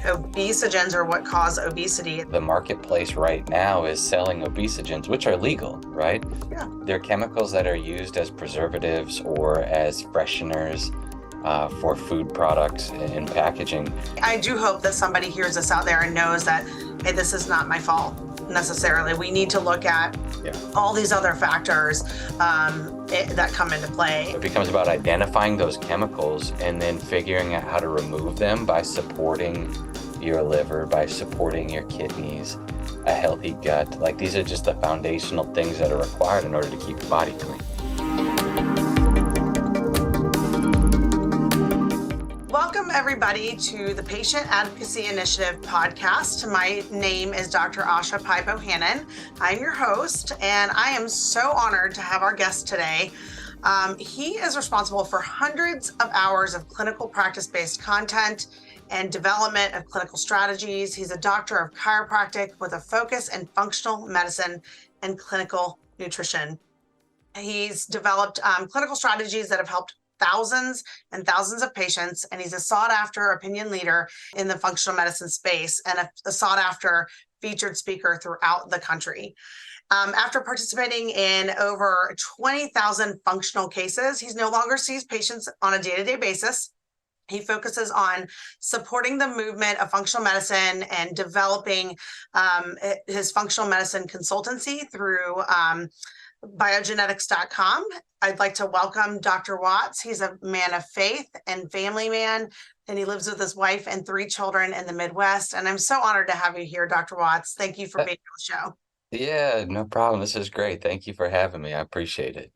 obesogens are what cause obesity. The marketplace right now is selling obesogens, which are legal, right? Yeah. They're chemicals that are used as preservatives or as fresheners for food products and packaging. I do hope that somebody hears us out there and knows that, hey, this is not my fault necessarily. We need to look at all these other factors that come into play. It becomes about identifying those chemicals and then figuring out how to remove them by supporting your liver, by supporting your kidneys, a healthy gut. Like, these are just the foundational things that are required in order to keep your body clean. Welcome, everybody, to the Patient Advocacy Initiative podcast. My name is Dr. Asha Pai Bohannon. I'm your host, and I am so honored to have our guest today. He is responsible for hundreds of hours of clinical practice-based content and development of clinical strategies. He's a doctor of chiropractic with a focus in functional medicine and clinical nutrition. He's developed clinical strategies that have helped thousands and thousands of patients, and he's a sought-after opinion leader in the functional medicine space and a sought-after featured speaker throughout the country. After participating in over 20,000 functional cases, he no longer sees patients on a day-to-day basis. He focuses on supporting the movement of functional medicine and developing his functional medicine consultancy through biogenetics.com. I'd like to welcome Dr. Watts. He's a man of faith and family man, and he lives with his wife and 3 children in the Midwest. And I'm so honored to have you here, Dr. Watts. Thank you for being on the show. Yeah, no problem. This is great. Thank you for having me. I appreciate it.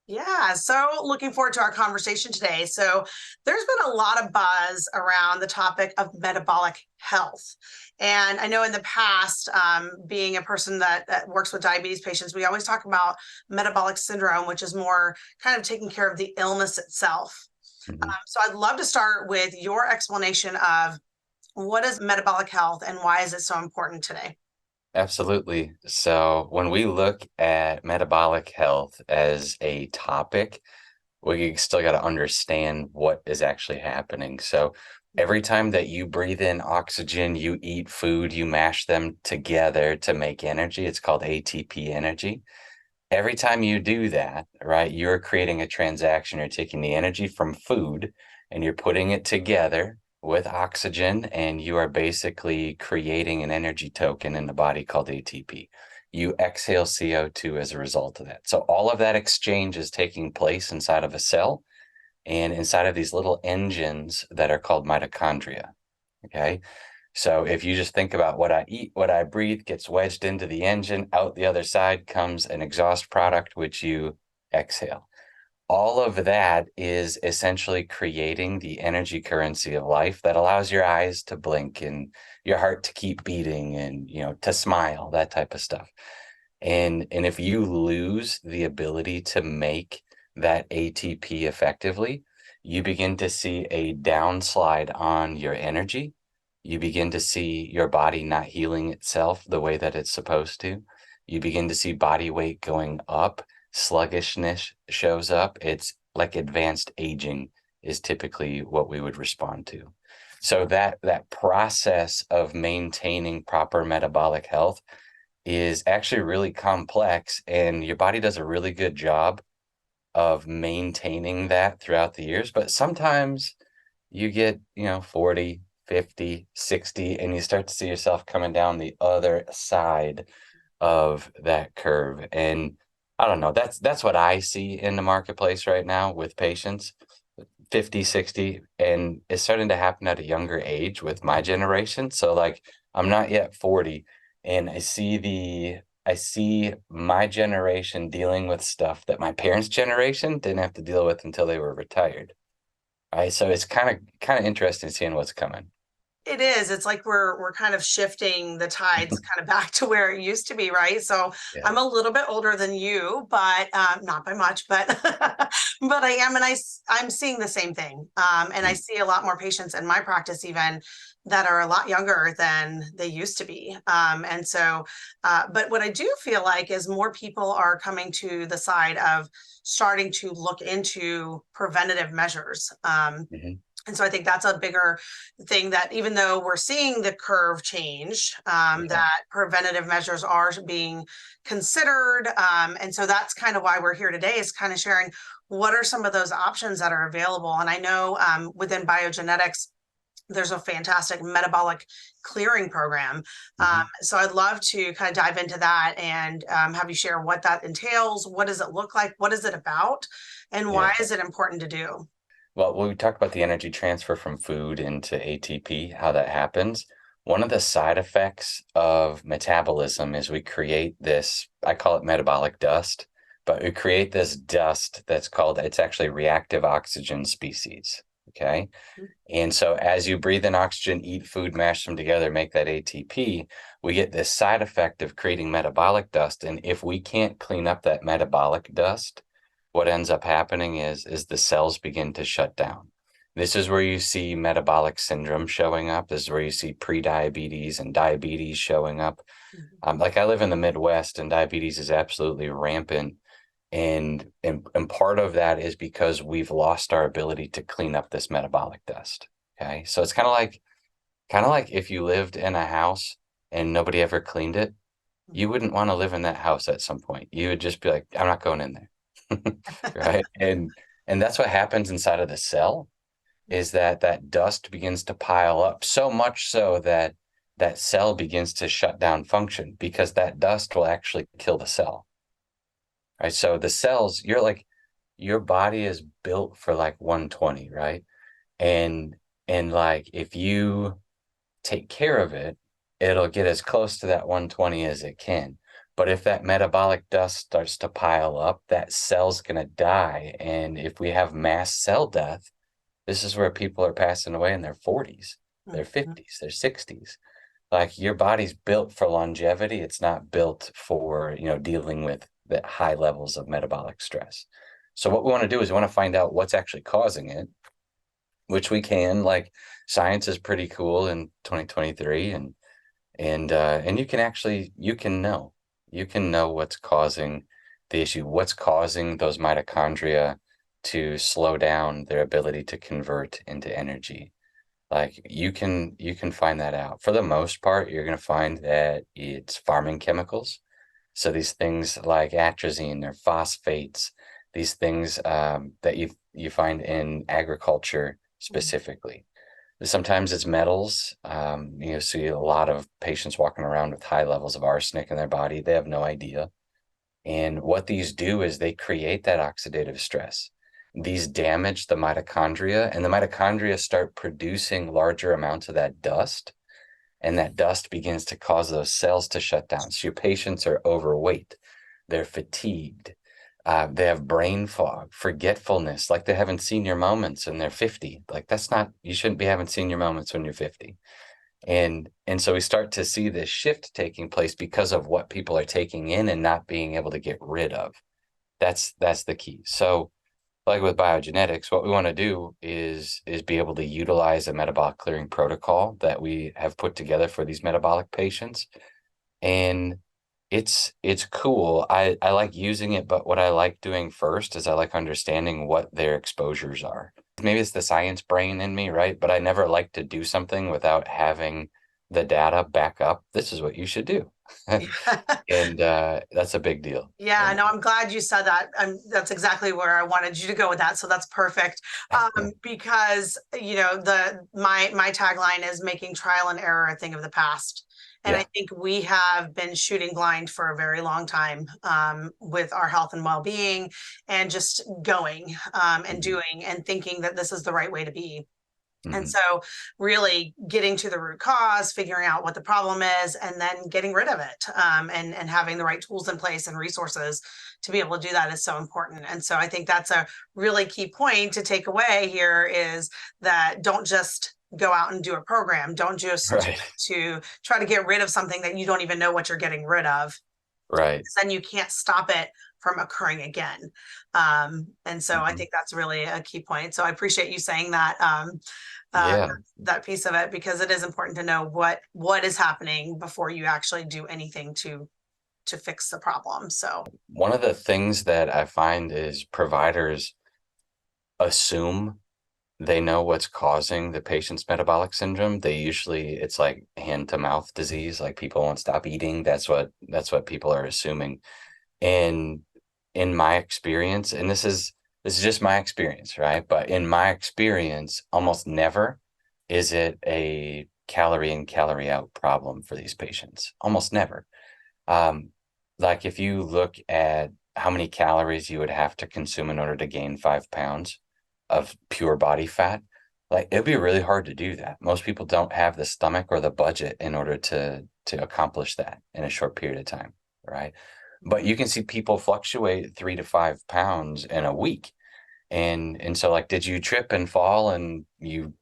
Yeah, so looking forward to our conversation today. So there's been a lot of buzz around the topic of metabolic health. And I know in the past, being a person that works with diabetes patients, we always talk about metabolic syndrome, which is more kind of taking care of the illness itself. Mm-hmm. So I'd love to start with your explanation of what is metabolic health and why is it so important today? Absolutely. So when we look at metabolic health as a topic, we still got to understand what is actually happening. So every time that you breathe in oxygen, you eat food, you mash them together to make energy. It's called ATP energy. Every time you do that, right, you're creating a transaction. You're taking the energy from food and you're putting it together with oxygen, and you are basically creating an energy token in the body called ATP. You exhale CO2 as a result of that. So all of that exchange is taking place inside of a cell and inside of these little engines that are called mitochondria. Okay. So if you just think about what I eat, what I breathe gets wedged into the engine, out the other side comes an exhaust product, which you exhale. All of that is essentially creating the energy currency of life that allows your eyes to blink and your heart to keep beating and, to smile, that type of stuff. And if you lose the ability to make that ATP effectively, you begin to see a downslide on your energy. You begin to see your body not healing itself the way that it's supposed to. You begin to see body weight going up. Sluggishness shows up. It's like advanced aging is typically what we would respond to. So that process of maintaining proper metabolic health is actually really complex, and your body does a really good job of maintaining that throughout the years. But sometimes you get, 40, 50, 60, and you start to see yourself coming down the other side of that curve. And I don't know, that's what I see in the marketplace right now with patients, 50, 60, and it's starting to happen at a younger age with my generation. So like, I'm not yet 40, and I see my generation dealing with stuff that my parents' generation didn't have to deal with until they were retired. Right. So it's kind of interesting seeing what's coming. It is. It's like we're kind of shifting the tides kind of back to where it used to be, right? So Yeah. I'm a little bit older than you, but not by much, but but I am, and I'm seeing the same thing. And I see a lot more patients in my practice even that are a lot younger than they used to be. And so, but what I do feel like is more people are coming to the side of starting to look into preventative measures. And so I think that's a bigger thing, that even though we're seeing the curve change, Yeah. that preventative measures are being considered. And so that's kind of why we're here today, is kind of sharing what are some of those options that are available. And I know within biogenetics, there's a fantastic metabolic clearing program. So I'd love to kind of dive into that and have you share what that entails. What does it look like? What is it about? And why Yeah. is it important to do? Well, when we talk about the energy transfer from food into ATP, how that happens, one of the side effects of metabolism is we create this, I call it metabolic dust, but we create this dust that's called, it's actually reactive oxygen species. Okay. And so as you breathe in oxygen, eat food, mash them together, make that ATP, we get this side effect of creating metabolic dust. And if we can't clean up that metabolic dust, what ends up happening is the cells begin to shut down. This is where you see metabolic syndrome showing up. This is where you see prediabetes and diabetes showing up. Like I live in the Midwest, and diabetes is absolutely rampant. And part of that is because we've lost our ability to clean up this metabolic dust. Okay. So it's kind of like if you lived in a house and nobody ever cleaned it, you wouldn't want to live in that house at some point. You would just be like, I'm not going in there. Right. And that's what happens inside of the cell, is that that dust begins to pile up, so much so that that cell begins to shut down function, because that dust will actually kill the cell. Right. So the cells, your body is built for like 120, right? And like if you take care of it, it'll get as close to that 120 as it can. But if that metabolic dust starts to pile up, that cell's going to die. And if we have mass cell death, this is where people are passing away in their 40s, their 50s, their 60s. Like, your body's built for longevity. It's not built for, dealing with the high levels of metabolic stress. So what we want to do is we want to find out what's actually causing it, which we can. Like, science is pretty cool in 2023, and you can know what's causing the issue, what's causing those mitochondria to slow down their ability to convert into energy. Like, you can find that out. For the most part, you're going to find that it's farming chemicals. So these things like atrazine or phosphates, these things that you find in agriculture specifically. Sometimes it's metals. You see a lot of patients walking around with high levels of arsenic in their body. They have no idea. And what these do is they create that oxidative stress. These damage the mitochondria, and the mitochondria start producing larger amounts of that dust. And that dust begins to cause those cells to shut down. So your patients are overweight, they're fatigued, they have brain fog, forgetfulness, like they haven't senior moments and they're 50. Like, you shouldn't be having senior moments when you're 50. And so we start to see this shift taking place because of what people are taking in and not being able to get rid of. That's the key. So, like with biogenetics, what we want to do is be able to utilize a metabolic clearing protocol that we have put together for these metabolic patients. And it's cool. I like using it, but what I like doing first is I like understanding what their exposures are. Maybe it's the science brain in me, right? But I never like to do something without having the data back up. This is what you should do. And that's a big deal. Yeah, And no, I'm glad you said that. That's exactly where I wanted you to go with that. So that's perfect. Because my tagline is making trial and error a thing of the past. And I yeah. think we have been shooting blind for a very long time with our health and well-being, and just going and Mhm. doing and thinking that this is the right way to be. And Mhm. so really getting to the root cause, figuring out what the problem is, and then getting rid of it, and having the right tools in place and resources to be able to do that is so important. And so I think that's a really key point to take away here, is that don't just go out and do a program. Don't just do Right. it to try to get rid of something that you don't even know what you're getting rid of. Right. Then you can't stop it from occurring again. And so I Mhm. think that's really a key point. So I appreciate you saying that. Uh, Yeah. that piece of it, because it is important to know what is happening before you actually do anything to fix the problem. So One of the things that I find is providers assume they know what's causing the patient's metabolic syndrome. It's like hand to mouth disease, like people won't stop eating. That's what people are assuming. And in my experience, and this is just my experience, right? But in my experience, almost never is it a calorie in, calorie out problem for these patients. Almost never. Um, like if you look at how many calories you would have to consume in order to gain 5 pounds of pure body fat, like it'd be really hard to do that. Most people don't have the stomach or the budget in order to accomplish that in a short period of time, right? But you can see people fluctuate 3 to 5 pounds in a week. And so like, did you trip and fall and you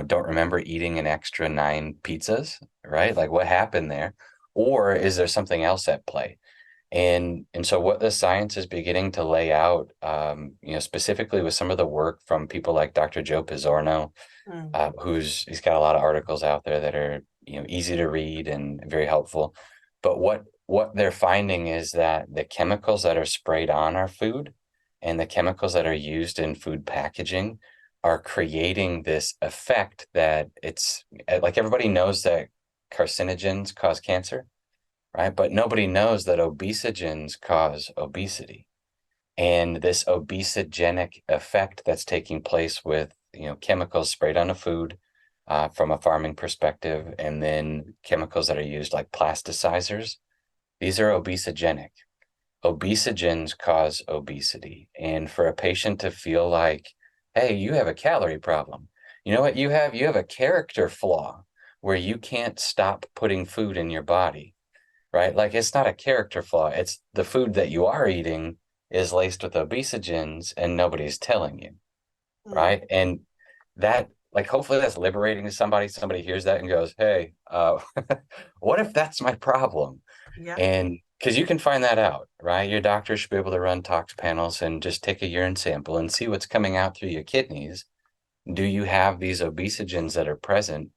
don't remember eating an extra 9 pizzas, right? Like what happened there? Or is there something else at play? And so what the science is beginning to lay out, specifically with some of the work from people like Dr. Joe Pizzorno, Mm. he's got a lot of articles out there that are, easy to read and very helpful. But what they're finding is that the chemicals that are sprayed on our food and the chemicals that are used in food packaging are creating this effect that it's like everybody knows that carcinogens cause cancer, right? But nobody knows that obesogens cause obesity. And this obesogenic effect that's taking place with, chemicals sprayed on a food from a farming perspective, and then chemicals that are used like plasticizers, these are obesogenic. Obesogens cause obesity. And for a patient to feel like, hey, you have a calorie problem. You know what you have? You have a character flaw where you can't stop putting food in your body, right? Like it's not a character flaw. It's the food that you are eating is laced with obesogens and nobody's telling you, Mm. right? And that, like, hopefully that's liberating to somebody. Somebody hears that and goes, hey, what if that's my problem? Yeah. And because you can find that out, right? Your doctor should be able to run tox panels and just take a urine sample and see what's coming out through your kidneys. Do you have these obesogens that are present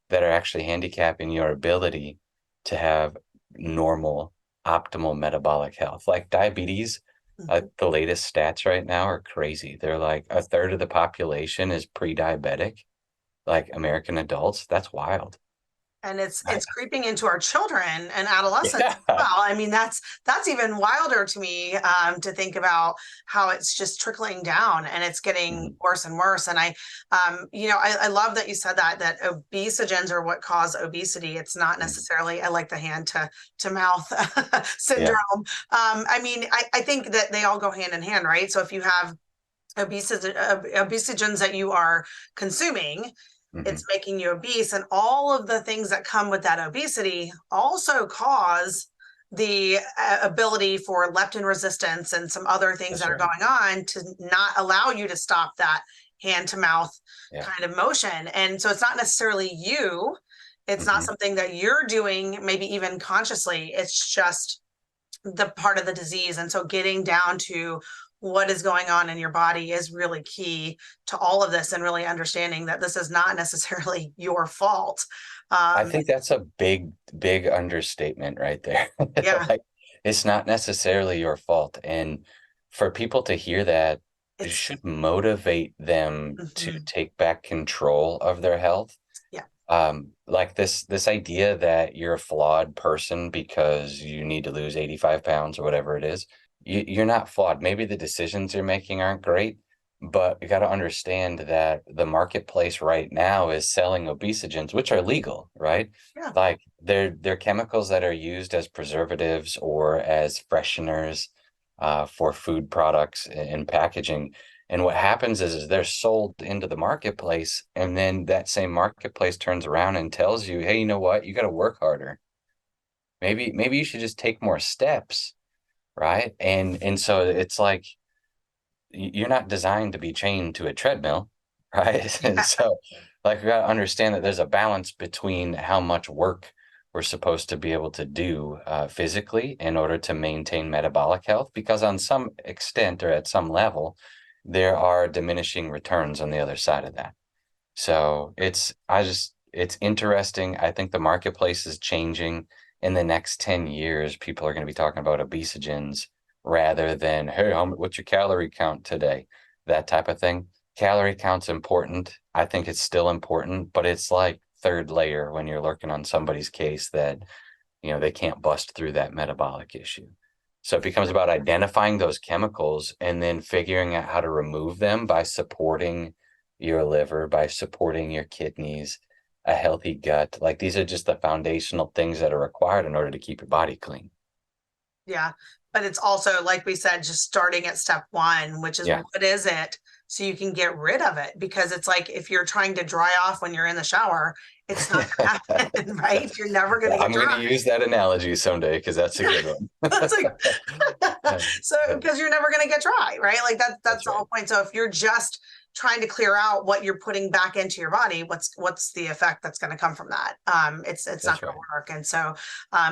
that are actually handicapping your ability to have normal, optimal metabolic health? Like diabetes, Mhm. the latest stats right now are crazy. They're like a third of the population is pre-diabetic, like American adults. That's wild. And it's I- it's creeping into our children and adolescents as Yeah. well. I mean, that's even wilder to me, to think about how it's just trickling down and it's getting Mhm. worse and worse. And I love that you said that obesogens are what cause obesity. It's not Mhm. necessarily, I like the hand to mouth Yeah. syndrome. I mean, I think that they all go hand in hand, right? So if you have obesogens that you are consuming, it's Mhm. making you obese, and all of the things that come with that obesity also cause the ability for leptin resistance and some other things That's that are right. going on to not allow you to stop that hand to mouth Yeah. kind of motion. And so it's not necessarily you, it's not Mhm. something that you're doing maybe even consciously, it's just the part of the disease. And so getting down to what is going on in your body is really key to all of this, and really understanding that this is not necessarily your fault. I um think that's a big, big understatement right there. yeah. Like, it's not necessarily your fault. And for people to hear that, it It's should motivate them to mhm. take back control of their health. Yeah. Like this idea that you're a flawed person because you need to lose 85 pounds or whatever it is. You're not flawed. Maybe the decisions you're making aren't great, but you got to understand that the marketplace right now is selling obesogens, which are legal, right? Yeah. Like they're chemicals that are used as preservatives or as fresheners for food products and packaging. And what happens is they're sold into the marketplace, and then that same marketplace turns around and tells you, hey, you know what? You got to work harder. Maybe you should just take more steps, right? And so it's like you're not designed to be chained to a treadmill, right? And Yeah. so like we got to understand that there's a balance between how much work we're supposed to be able to do physically in order to maintain metabolic health, because on some extent or at some level, there are diminishing returns on the other side of that. So it's interesting. I think the marketplace is changing. In the next 10 years, people are going to be talking about obesogens rather than, hey, what's your calorie count today? That type of thing. calorie count's important. I think it's still important, but it's like third layer when you're looking on somebody's case that, they can't bust through that metabolic issue. So it becomes about identifying those chemicals and then figuring out how to remove them by supporting your liver, by supporting your kidneys, a healthy gut. Like these are just the foundational things that are required in order to keep your body clean. Yeah. But it's also, like we said, just starting at step one, which is Yeah. what is it? So you can get rid of it. Because it's like if you're trying to dry off when you're in the shower, it's not going to happen, right? You're never going to get I'm going to dry. use that analogy someday because that's a good one. It's like, so because you're never going to get dry, right? Like that's That's the right. whole point. So if you're just trying to clear out what you're putting back into your body, what's the effect that's going to come from that? It's not That's going to right. work. And so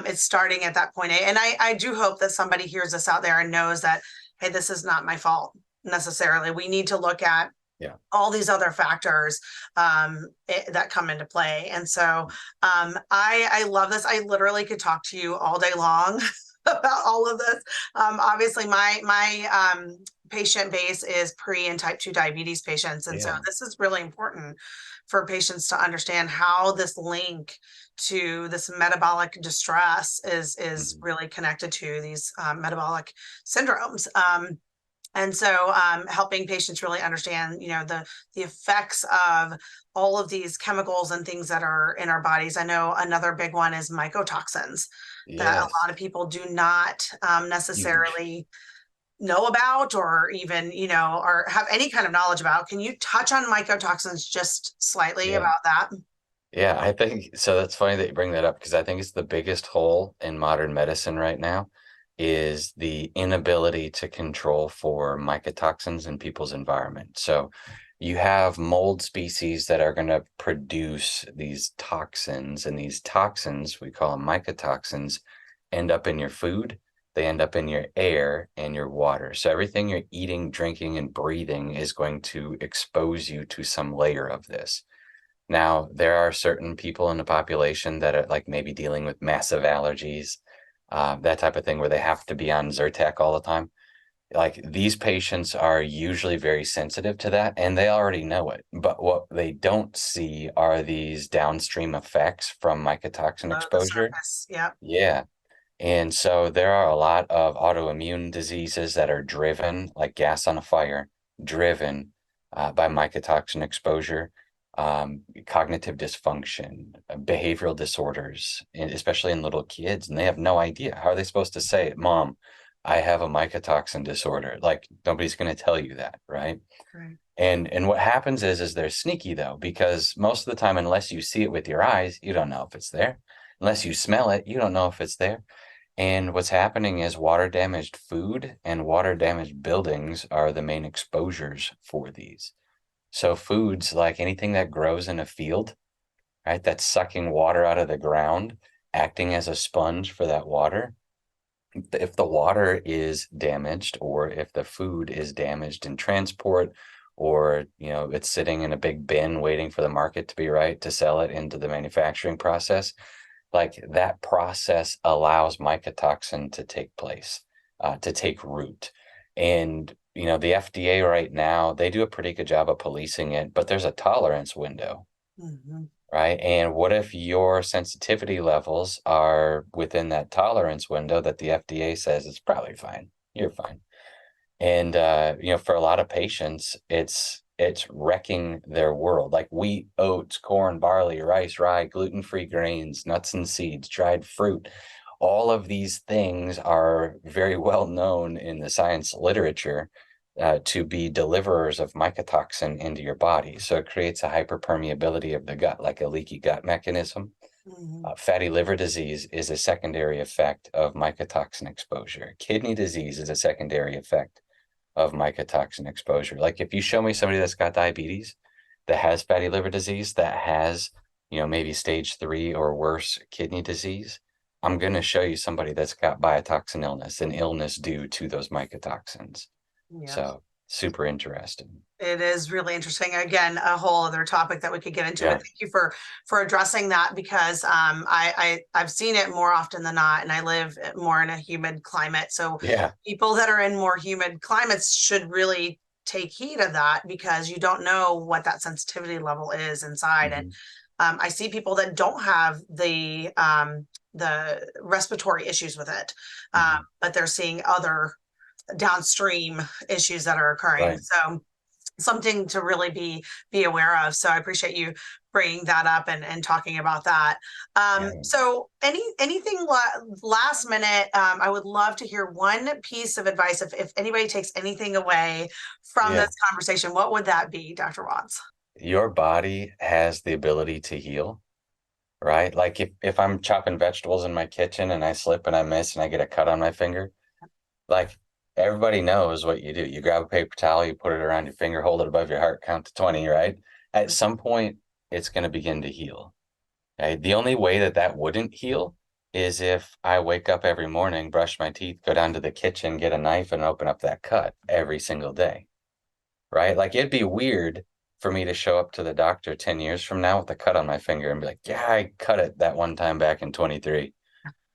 it's starting at that point. And I do hope that somebody hears this out there and knows that, hey, this is not my fault necessarily. We need to look at Yeah. all these other factors that come into play. And so I love this. I literally could talk to you all day long about all of this. Obviously, my patient base is pre and type 2 diabetes patients. And so Yeah. this is really important for patients to understand how this link to this metabolic distress is Mhm. really connected to these metabolic syndromes. And so helping patients really understand, the effects of all of these chemicals and things that are in our bodies. I know another big one is mycotoxins that a Yes. lot of people do not Huge. necessarily know about or even, or have any kind of knowledge about. Can you touch on mycotoxins just slightly Yeah. about that? Yeah, I think so. That's funny that you bring that up because I think it's the biggest hole in modern medicine right now is the inability to control for mycotoxins in people's environment. So you have mold species that are going to produce these toxins, and these toxins, we call them mycotoxins, end up in your food. They end up in your air and your water. So everything you're eating, drinking, and breathing is going to expose you to some layer of this. Now, there are certain people in the population that are like maybe dealing with massive allergies, that type of thing, where they have to be on Zyrtec all the time. Like these patients are usually very sensitive to that and they already know it. But what they don't see are these downstream effects from mycotoxin Below the exposure. surface. Yep. Yeah. And so there are a lot of autoimmune diseases that are driven, like gas on a fire, driven by mycotoxin exposure, cognitive dysfunction, behavioral disorders, and especially in little kids. And they have no idea. How are they supposed to say, Mom, I have a mycotoxin disorder? Like nobody's going to tell you that, right? Right. And what happens is they're sneaky though, because most of the time, unless you see it with your eyes, you don't know if it's there. Unless you smell it, you don't know if it's there. And what's happening is water damaged food and water damaged buildings are the main exposures for these. So foods like anything that grows in a field, right, that's sucking water out of the ground, acting as a sponge for that water. If the water is damaged or if the food is damaged in transport or, it's sitting in a big bin waiting for the market to be right to sell it into the manufacturing process, like that process allows mycotoxin to take place, to take root. And, the FDA right now, they do a pretty good job of policing it, but there's a tolerance window, Mm-hmm. right? And what if your sensitivity levels are within that tolerance window that the FDA says it's probably fine, you're fine. And for a lot of patients, it's wrecking their world. Like wheat, oats, corn, barley, rice, rye, gluten-free grains, nuts and seeds, dried fruit. All of these things are very well known in the science literature to be deliverers of mycotoxin into your body. So it creates a hyperpermeability of the gut, like a leaky gut mechanism. Mm-hmm. Fatty liver disease is a secondary effect of mycotoxin exposure. Kidney disease is a secondary effect of mycotoxin exposure. Like if you show me somebody that's got diabetes, that has fatty liver disease, that has, maybe stage 3 or worse kidney disease, I'm going to show you somebody that's got biotoxin illness, an illness due to those mycotoxins. Yeah. So super interesting. It is really interesting. Again, a whole other topic that we could get into. But Yeah. thank you for addressing that because I've seen it more often than not, and I live more in a humid climate. So Yeah. people that are in more humid climates should really take heed of that because you don't know what that sensitivity level is inside. Mhm. And I see people that don't have the respiratory issues with it, Mhm. but they're seeing other downstream issues that are occurring. Right. So something to really be aware of. So I appreciate you bringing that up and talking about that. Yeah. So anything last minute, I would love to hear one piece of advice. If anybody takes anything away from Yeah. this conversation, what would that be, Dr. Watts? Your body has the ability to heal, right? Like if I'm chopping vegetables in my kitchen and I slip and I miss and I get a cut on my finger, like everybody knows what you do. You grab a paper towel, you put it around your finger, hold it above your heart, count to 20, right? At some point, it's going to begin to heal. Okay? The only way that that wouldn't heal is if I wake up every morning, brush my teeth, go down to the kitchen, get a knife, and open up that cut every single day, right? Like it'd be weird for me to show up to the doctor 10 years from now with a cut on my finger and be like, yeah, I cut it that one time back in 23,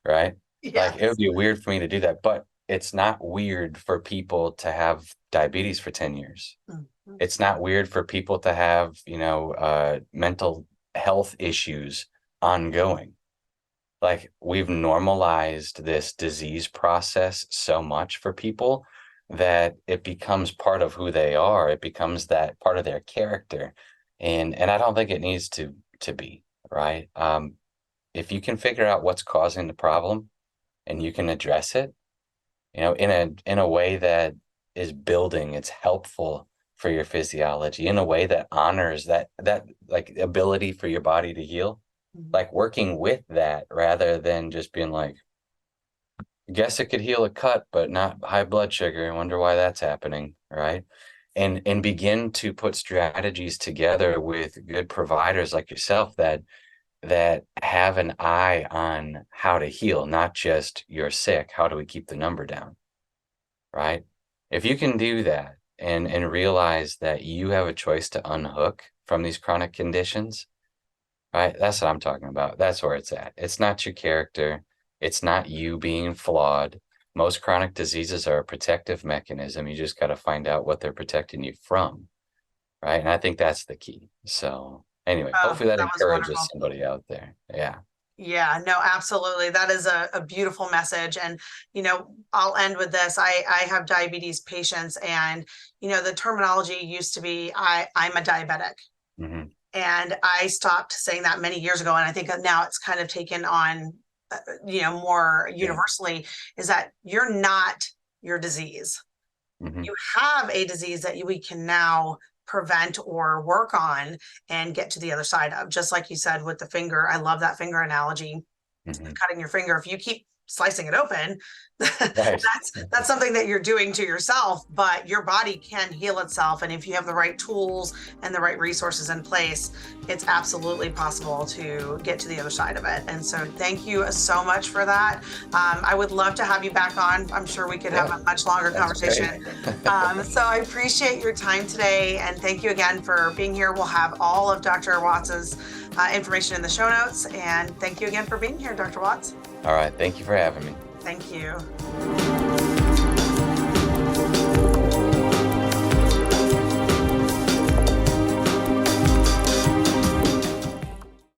right? Like it would Yes. be weird for me to do that, but it's not weird for people to have diabetes for 10 years. Mhm. It's not weird for people to have, mental health issues ongoing. Like we've normalized this disease process so much for people that it becomes part of who they are. It becomes that part of their character. And I don't think it needs to be, right? If you can figure out what's causing the problem and you can address it, in a way that is building, it's helpful for your physiology, in a way that honors that like ability for your body to heal, like working with that rather than just being like, guess it could heal a cut, but not high blood sugar. I wonder why that's happening, right? And begin to put strategies together with good providers like yourself that have an eye on how to heal, not just you're sick. How do we keep the number down? Right? If you can do that and realize that you have a choice to unhook from these chronic conditions, right? That's what I'm talking about. That's where it's at. It's not your character. It's not you being flawed. Most chronic diseases are a protective mechanism. You just got to find out what they're protecting you from, right? And I think that's the key. So anyway, Oh, hopefully that that was encourages wonderful. somebody out there. Yeah. Yeah, no, absolutely. That is a beautiful message. And, I'll end with this. I have diabetes patients and, the terminology used to be, I'm a diabetic. Hmm. And I stopped saying that many years ago. And I think now it's kind of taken on, more Yeah. universally is that you're not your disease. Hmm. You have a disease that we can now prevent or work on and get to the other side of. Just like you said with the finger, I love that finger analogy. Hmm. Cutting your finger, if you keep slicing it open, Right. that's something that you're doing to yourself, but your body can heal itself. And if you have the right tools and the right resources in place, it's absolutely possible to get to the other side of it. And so thank you so much for that. I would love to have you back on. I'm sure we could have Yeah. a much longer That's great. conversation. So I appreciate your time today. And thank you again for being here. We'll have all of Dr. Watts's information in the show notes. And thank you again for being here, Dr. Watts. All right. Thank you for having me. Thank you.